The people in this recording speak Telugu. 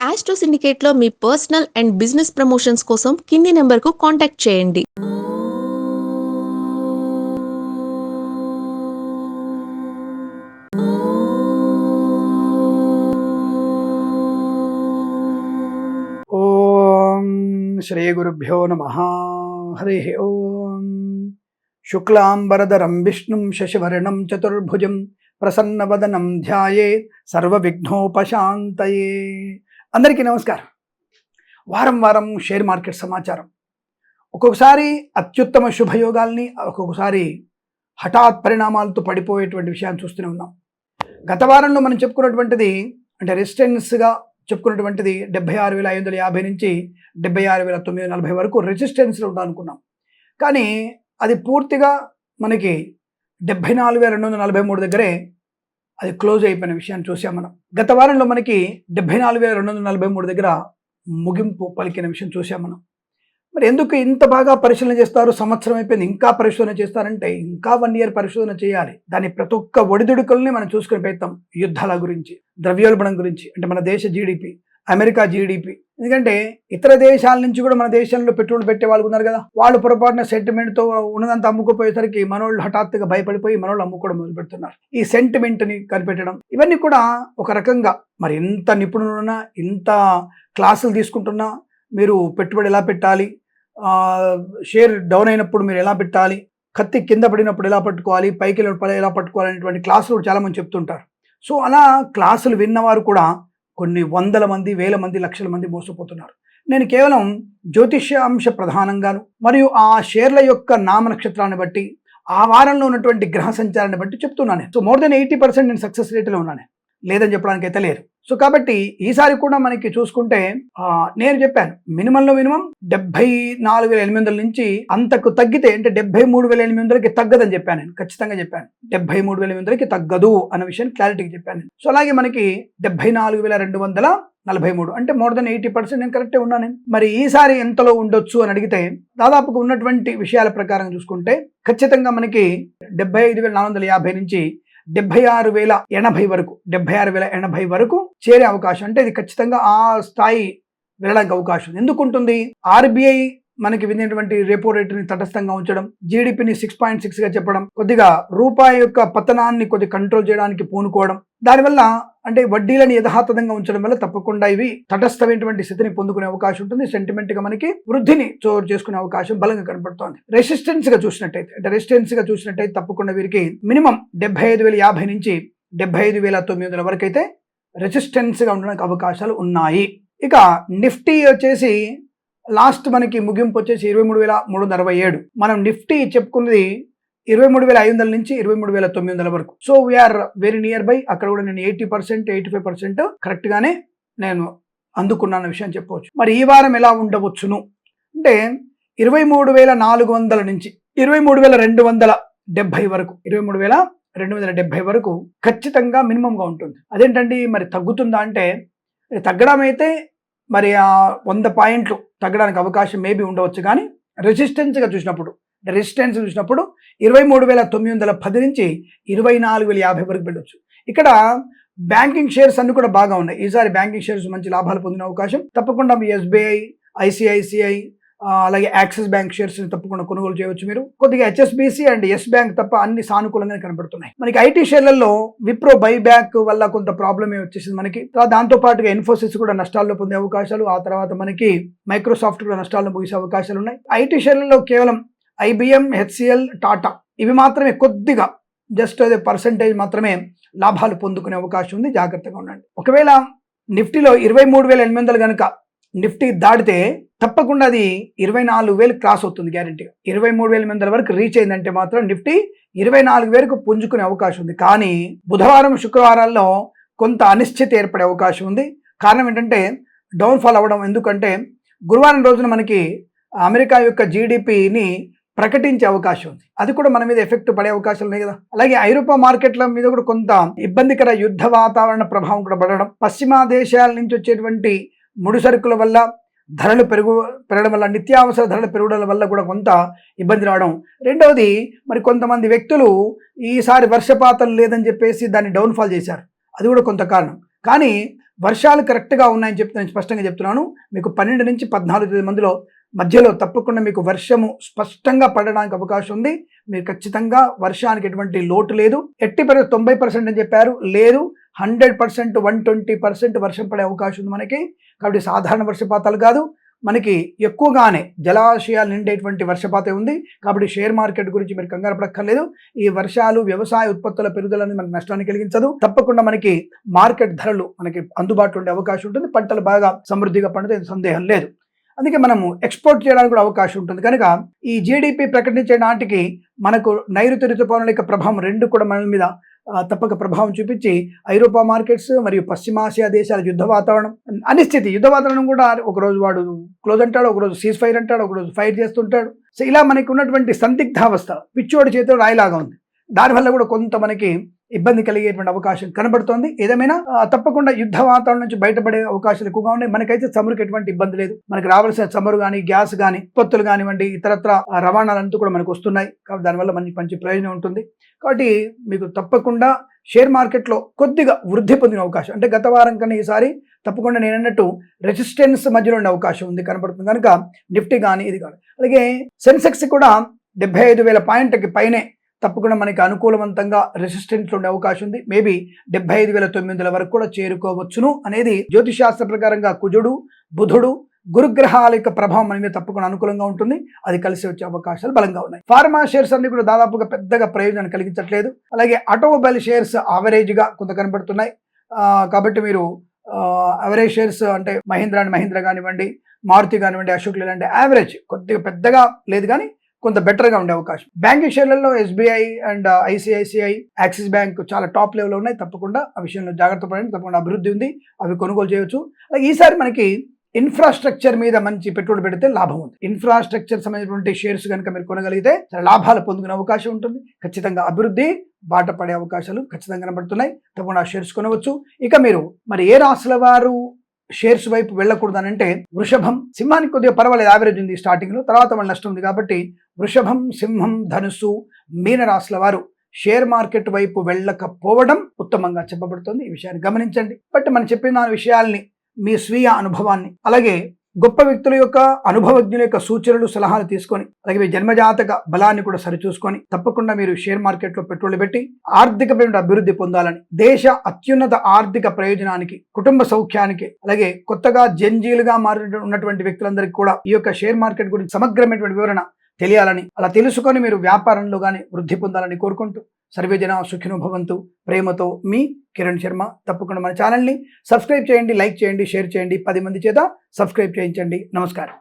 ఆస్ట్రో సిండికేట్లో మీ పర్సనల్ అండ్ బిజినెస్ ప్రమోషన్స్ కోసం కింది నెంబర్కు కాంటాక్ట్ చేయండి. ఓం శ్రీ గురుభ్యో నమః. హరి ఓం. శుక్లాంబరధరం విష్ణుం శశివర్ణం చతుర్భుజం ప్రసన్నవదనం ధ్యాయేత్ సర్వవిఘ్నోపశాంతయే. అందరికీ నమస్కారం. వారం వారం షేర్ మార్కెట్ సమాచారం. ఒక్కొక్కసారి అత్యుత్తమ శుభయోగాల్ని, ఒక్కొక్కసారి హఠాత్ పరిణామాలతో పడిపోయేటువంటి విషయాన్ని చూస్తూనే ఉన్నాం. గత వారంలో మనం చెప్పుకున్నటువంటిది అంటే రెసిస్టెన్స్గా చెప్పుకున్నటువంటిది 76,550 నుంచి 76,940 వరకు రెసిస్టెన్స్లో ఉంటాం అనుకున్నాం. కానీ అది పూర్తిగా మనకి 74,243 దగ్గరే అది క్లోజ్ అయిపోయిన విషయాన్ని చూసాం మనం. గత వారంలో మనకి 74,243 దగ్గర ముగింపు పలికిన విషయం చూసాం మనం. మరి ఎందుకు ఇంత బాగా పరిశీలన చేస్తారు? సంవత్సరం అయిపోయింది ఇంకా పరిశోధన చేస్తారంటే ఇంకా 1 year పరిశోధన చేయాలి. దాని ప్రతి ఒక్క ఒడిదుడుకుల్ని మనం చూసుకుని పెడతాం. యుద్ధాల గురించి, ద్రవ్యోల్బణం గురించి, అంటే మన దేశ జీడిపి, అమెరికా జీడిపి. ఎందుకంటే ఇతర దేశాల నుంచి కూడా మన దేశంలో పెట్టుబడులు పెట్టే వాళ్ళు ఉన్నారు కదా, వాళ్ళు పొరపాటున సెంటిమెంట్తో ఉన్నదంతా అమ్ముకోపోయేసరికి మనోళ్ళు హఠాత్తుగా భయపడిపోయి మనోళ్ళు అమ్ముకోవడం మొదలు పెడుతున్నారు. ఈ సెంటిమెంట్ని కనిపెట్టడం ఇవన్నీ కూడా ఒక రకంగా, మరి ఎంత నిపుణులున్నా, ఇంత క్లాసులు తీసుకుంటున్నా, మీరు పెట్టుబడి ఎలా పెట్టాలి, షేర్ డౌన్ అయినప్పుడు మీరు ఎలా పెట్టాలి, కత్తి కింద పడినప్పుడు ఎలా పట్టుకోవాలి, పైకి ఎలా పట్టుకోవాలి అనేటువంటి క్లాసులు చాలామంది చెప్తుంటారు. సో అలా క్లాసులు విన్నవారు కూడా కొన్ని వందల మంది, వేల మంది, లక్షల మంది మోసపోతున్నారు. నేను కేవలం జ్యోతిష్య అంశ ప్రధానంగాను మరియు ఆ షేర్ల యొక్క నామ నక్షత్రాన్ని బట్టి, ఆ వారంలో ఉన్నటువంటి గ్రహ సంచారాన్ని బట్టి చెప్తున్నాను. సో మోర్ దెన్ 80% నేను సక్సెస్ రేట్లో ఉన్నాను, లేదని చెప్పడానికి అయితే లేరు. సో కాబట్టి ఈసారి కూడా మనకి చూసుకుంటే నేను చెప్పాను మినిమంలో మినిమం 74,800 నుంచి అంతకు తగ్గితే, అంటే 73,800కి తగ్గదని చెప్పాను. నేను ఖచ్చితంగా చెప్పాను 73,800కి తగ్గదు అన్న విషయాన్ని క్లారిటీగా చెప్పాను. సో అలాగే మనకి 74,243 అంటే మోర్ దెన్ 80% నేను కరెక్టే ఉన్నాను. మరి ఈసారి ఎంతలో ఉండొచ్చు అని అడిగితే, దాదాపుగా ఉన్నటువంటి విషయాల ప్రకారం చూసుకుంటే ఖచ్చితంగా మనకి 75,450 నుంచి 76,080 వరకు, 76,080 వరకు చేరే అవకాశం, అంటే ఇది ఖచ్చితంగా ఆ స్థాయి వెళ్ళడానికి అవకాశం ఎందుకు ఉంటుంది? ఆర్బీఐ మనకి వినేటువంటి రెపో రేటుని తటస్థంగా ఉంచడం, జీడిపిని 6.6గా చెప్పడం, కొద్దిగా రూపాయి యొక్క పతనాన్ని కొద్దిగా కంట్రోల్ చేయడానికి పూనుకోవడం, దానివల్ల అంటే వడ్డీలను యథాతథంగా ఉంచడం వల్ల తప్పకుండా ఇవి తటస్థమైనటువంటి స్థితిని పొందుకునే అవకాశం ఉంటుంది. సెంటిమెంట్ గా మనకి వృద్ధిని చోటు చేసుకునే అవకాశం బలంగా కనబడుతోంది. రెసిస్టెన్స్ గా చూసినట్టయితే తప్పకుండా వీరికి మినిమం 75,050 నుంచి 75,900 వరకు అయితే రెసిస్టెన్స్ గా ఉండడానికి అవకాశాలు ఉన్నాయి. ఇక నిఫ్టీ వచ్చేసి లాస్ట్ మనకి ముగింపు వచ్చేసి 23,367. మనం నిఫ్టీ చెప్పుకున్నది 23,500 నుంచి 23,900 వరకు. So we're very nearby. అక్కడ కూడా నేను 80%, 85% కరెక్ట్ గానే నేను అందుకున్న విషయం చెప్పవచ్చు. మరి ఈ వారం ఎలా ఉండవచ్చును అంటే 23,400 నుంచి 23,270 వరకు, 23,270 వరకు ఖచ్చితంగా మినిమంగా ఉంటుంది. అదేంటండి మరి తగ్గుతుందా అంటే, తగ్గడం అయితే మరి 100 పాయింట్లు తగ్గడానికి అవకాశం మేబీ ఉండవచ్చు. కానీ రెసిస్టెన్స్ చూసినప్పుడు 23,910 నుంచి 24,050 వరకు వెళ్ళొచ్చు. ఇక్కడ బ్యాంకింగ్ షేర్స్ అన్ని కూడా బాగా ఉన్నాయి. ఈసారి బ్యాంకింగ్ షేర్స్ మంచి లాభాలు పొందిన అవకాశం తప్పకుండా. మీ ఎస్బీఐ, ఐసిఐసిఐ, అలాగే యాక్సిస్ బ్యాంక్ షేర్స్ తప్పకుండా కొనుగోలు చేయవచ్చు మీరు. కొద్దిగా హెచ్ఎస్బిసి అండ్ ఎస్ బ్యాంక్ తప్ప అన్ని సానుకూలంగా కనబడుతున్నాయి. మనకి ఐటీ షేర్లలో విప్రో బైబ్యాక్ వల్ల కొంత ప్రాబ్లమ్ వచ్చేసింది మనకి. దాంతో పాటుగా ఇన్ఫోసిస్ కూడా నష్టాల్లో పొందే అవకాశాలు, ఆ తర్వాత మనకి మైక్రోసాఫ్ట్ కూడా నష్టాలను ముగిసే అవకాశాలు ఉన్నాయి. ఐటీ షేర్లలో కేవలం ఐబిఎం, హెచ్సిఎల్, టాటా ఇవి మాత్రమే కొద్దిగా జస్ట్ అదే పర్సెంటేజ్ మాత్రమే లాభాలు పొందుకునే అవకాశం ఉంది. జాగ్రత్తగా ఉండండి. ఒకవేళ నిఫ్టీలో 23,800 కనుక నిఫ్టీ దాటితే తప్పకుండా అది 24,000 క్రాస్ అవుతుంది గ్యారెంటీగా. 23,800 వరకు రీచ్ అయిందంటే మాత్రం నిఫ్టీ 24,000కు పుంజుకునే అవకాశం ఉంది. కానీ బుధవారం, శుక్రవారాల్లో కొంత అనిశ్చితి ఏర్పడే అవకాశం ఉంది. కారణం ఏంటంటే డౌన్ఫాల్ అవ్వడం. ఎందుకంటే గురువారం రోజున మనకి అమెరికా యొక్క జీడిపిని ప్రకటించే అవకాశం ఉంది. అది కూడా మన మీద ఎఫెక్ట్ పడే అవకాశాలు ఉన్నాయి కదా. అలాగే ఐరోపా మార్కెట్ల మీద కూడా కొంత ఇబ్బందికర యుద్ధ వాతావరణ ప్రభావం కూడా పడడం, పశ్చిమ దేశాల నుంచి వచ్చేటువంటి ముడి సరుకుల వల్ల ధరలు పెరగడం వల్ల, నిత్యావసర ధరలు పెరగడం వల్ల కూడా కొంత ఇబ్బంది రావడం. రెండవది, మరి కొంతమంది వ్యక్తులు ఈసారి వర్షపాతం లేదని చెప్పేసి దాన్ని డౌన్ఫాల్ చేశారు. అది కూడా కొంత కారణం. కానీ వర్షాలు కరెక్ట్గా ఉన్నాయని చెప్తే నేను స్పష్టంగా చెప్తున్నాను. మీకు 12 నుంచి 14 మందిలో మధ్యలో తప్పకుండా మీకు వర్షము స్పష్టంగా పడడానికి అవకాశం ఉంది. మీరు ఖచ్చితంగా వర్షానికి ఎటువంటి లోటు లేదు. 90% అని చెప్పారు, లేదు 100%, 120% వర్షం పడే అవకాశం ఉంది మనకి. కాబట్టి సాధారణ వర్షపాతాలు కాదు, మనకి ఎక్కువగానే జలాశయాలు నిండేటువంటి వర్షపాతం ఉంది. కాబట్టి షేర్ మార్కెట్ గురించి మీరు కంగారు పడక్కర్లేదు. ఈ వర్షాలు వ్యవసాయ ఉత్పత్తుల పెరుగుదల అనేది మనకు నష్టాన్ని కలిగించదు. తప్పకుండా మనకి మార్కెట్ ధరలు మనకి అందుబాటులో ఉండే అవకాశం ఉంటుంది. పంటలు బాగా సమృద్ధిగా పండితే సందేహం లేదు. అందుకే మనము ఎక్స్పోర్ట్ చేయడానికి కూడా అవకాశం ఉంటుంది. కనుక ఈ జీడిపి ప్రకటించే నాటికి మనకు నైరుతి ఋతుపవనాల యొక్క ప్రభావం రెండు కూడా మన మీద తప్పక ప్రభావం చూపించి ఐరోపా మార్కెట్స్ మరియు పశ్చిమాసియా దేశాల యుద్ధ వాతావరణం, అనిశ్చితి యుద్ధ వాతావరణం కూడా ఒకరోజు వాడు క్లోజ్ అంటాడు, ఒకరోజు సీజ్ ఫైర్ అంటాడు, ఒకరోజు ఫైర్ చేస్తుంటాడు. సో ఇలా మనకి ఉన్నటువంటి సందిగ్ధావస్థ పిచ్చోడి చేతిలో రాయిలాగా ఉంది. దానివల్ల కూడా కొంత మనకి ఇబ్బంది కలిగేటువంటి అవకాశం కనబడుతోంది. ఏదేమైనా తప్పకుండా యుద్ధ వాతావరణం నుంచి బయటపడే అవకాశాలు ఎక్కువగా ఉన్నాయి. మనకైతే చమురుకి ఎటువంటి ఇబ్బంది లేదు. మనకు రావాల్సిన చమురు కానీ, గ్యాస్ కానీ, ఉత్పత్తులు కానివ్వండి, ఇతరత్ర రవాణాలంతా కూడా మనకు వస్తున్నాయి. కాబట్టి దానివల్ల మనకి మంచి ప్రయోజనం ఉంటుంది. కాబట్టి మీకు తప్పకుండా షేర్ మార్కెట్లో కొద్దిగా వృద్ధి పొందిన అవకాశం, అంటే గత వారం కన్నా ఈసారి తప్పకుండా నేను అన్నట్టు రెసిస్టెన్స్ మధ్యలో ఉండే అవకాశం ఉంది కనబడుతుంది. కనుక నిఫ్టీ కానీ ఇది కానీ, అలాగే సెన్సెక్స్ కూడా 75,000 పాయింట్కి పైనే తప్పకుండా మనకి అనుకూలవంతంగా రెసిస్టెన్స్ ఉండే అవకాశం ఉంది. మేబీ 75,900 వరకు కూడా చేరుకోవచ్చును అనేది జ్యోతిశాస్త్ర ప్రకారంగా కుజుడు, బుధుడు, గురుగ్రహాల యొక్క ప్రభావం మన మీద తప్పకుండా అనుకూలంగా ఉంటుంది. అది కలిసి వచ్చే అవకాశాలు బలంగా ఉన్నాయి. ఫార్మా షేర్స్ అన్ని కూడా దాదాపుగా పెద్దగా ప్రయోజనాన్ని కలిగించట్లేదు. అలాగే ఆటోమొబైల్ షేర్స్ యావరేజ్గా కొంత కనబడుతున్నాయి. కాబట్టి మీరు యావరేజ్ షేర్స్ అంటే మహీంద్రా అండ్ మహీంద్రా కానివ్వండి, మారుతి కానివ్వండి, అశోక్ లేలాంటి యావరేజ్ కొద్దిగా పెద్దగా లేదు కానీ కొంత బెటర్గా ఉండే అవకాశం. బ్యాంకింగ్ షేర్లలో SBI and ICICI, axis bank చాలా టాప్ లెవెల్లో ఉన్నాయి. తప్పకుండా ఆ విషయంలో జాగ్రత్త పడండి. తప్పకుండా అభివృద్ధి ఉంది, అవి కొనుగోలు చేయవచ్చు. అలాగే ఈసారి మనకి ఇన్ఫ్రాస్ట్రక్చర్ మీద మంచి పెట్టుబడి పెడితే లాభం ఉంది. ఇన్ఫ్రాస్ట్రక్చర్ సంబంధించినటువంటి షేర్స్ కనుక మీరు కొనగలిగితే చాలా లాభాలు పొందుకునే అవకాశం ఉంటుంది. ఖచ్చితంగా అభివృద్ధి బాట పడే అవకాశాలు ఖచ్చితంగా కనబడుతున్నాయి. తప్పకుండా ఆ షేర్స్ కొనవచ్చు. ఇక మీరు మరి ఏ రాశుల వారు షేర్స్ వైపు వెళ్ళకూడదు అని అంటే వృషభం, సింహానికి కొద్దిగా పర్వాలేదు, యావరేజ్ ఉంది స్టార్టింగ్ లో, తర్వాత మళ్ళీ నష్టం ఉంది. కాబట్టి వృషభం, సింహం, ధనుస్సు, మీన రాశుల వారు షేర్ మార్కెట్ వైపు వెళ్ళకపోవడం ఉత్తమంగా చెప్పబడుతుంది. ఈ విషయాన్ని గమనించండి. బట్ మనం చెప్పిన విషయాల్ని మీ స్వీయ అనుభవాన్ని, అలాగే గొప్ప వ్యక్తుల యొక్క అనుభవజ్ఞుల యొక్క సూచనలు, సలహాలు తీసుకొని, అలాగే మీ జన్మజాతక బలాన్ని కూడా సరిచూసుకొని తప్పకుండా మీరు షేర్ మార్కెట్లో పెట్టుబడి పెట్టి ఆర్థికమైన అభివృద్ధి పొందాలని, దేశ అత్యున్నత ఆర్థిక ప్రయోజనానికి, కుటుంబ సౌఖ్యానికి, అలాగే కొత్తగా జంజీలుగా మారి ఉన్నటువంటి వ్యక్తులందరికీ కూడా ఈ యొక్క షేర్ మార్కెట్ గురించి సమగ్రమైనటువంటి వివరణ తెలియాలని, అలా తెలుసుకొని మీరు వ్యాపారంలో కానీ వృద్ధి పొందాలని కోరుకుంటూ సర్వే జన సుఖినో భవంతు. ప్రేమతో మీ కిరణ్ శర్మ. తప్పకుండా మన ఛానల్ని సబ్స్క్రైబ్ చేయండి, లైక్ చేయండి, షేర్ చేయండి, 10 మంది చేత సబ్స్క్రైబ్ చేయించండి. నమస్కారం.